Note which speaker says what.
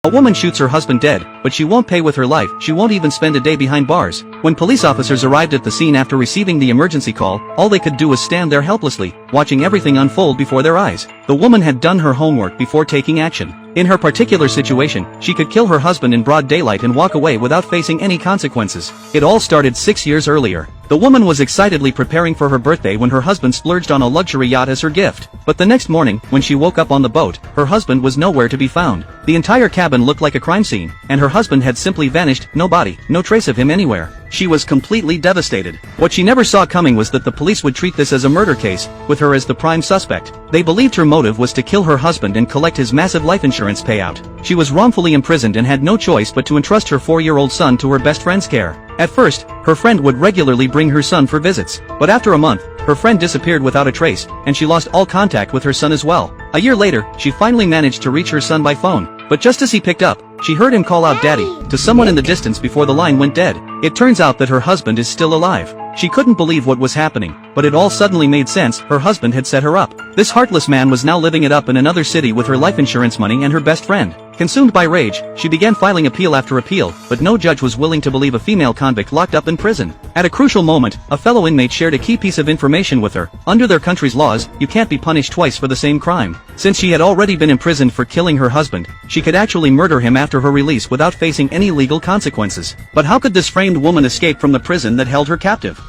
Speaker 1: A woman shoots her husband dead, but she won't pay with her life. She won't even spend a day behind bars. When police officers arrived at the scene after receiving the emergency call, all they could do was stand there helplessly, watching everything unfold before their eyes. The woman had done her homework before taking action. In her particular situation, she could kill her husband in broad daylight and walk away without facing any consequences. It all started 6 years earlier. The woman was excitedly preparing for her birthday when her husband splurged on a luxury yacht as her gift. But the next morning, when she woke up on the boat, her husband was nowhere to be found. The entire cabin looked like a crime scene, and her husband had simply vanished, no body, no trace of him anywhere. She was completely devastated. What she never saw coming was that the police would treat this as a murder case, with her as the prime suspect. They believed her motive was to kill her husband and collect his massive life insurance payout. She was wrongfully imprisoned and had no choice but to entrust her 4-year-old son to her best friend's care. At first, her friend would regularly bring her son for visits, but after a month, her friend disappeared without a trace, and she lost all contact with her son as well. A year later, she finally managed to reach her son by phone, but just as he picked up, she heard him call out "Daddy" to someone in the distance before the line went dead. It turns out that her husband is still alive. She couldn't believe what was happening, but it all suddenly made sense. Her husband had set her up. This heartless man was now living it up in another city with her life insurance money and her best friend. Consumed by rage, she began filing appeal after appeal, but no judge was willing to believe a female convict locked up in prison. At a crucial moment, a fellow inmate shared a key piece of information with her. Under their country's laws, you can't be punished twice for the same crime. Since she had already been imprisoned for killing her husband, she could actually murder him after her release without facing any legal consequences. But how could this framed woman escape from the prison that held her captive?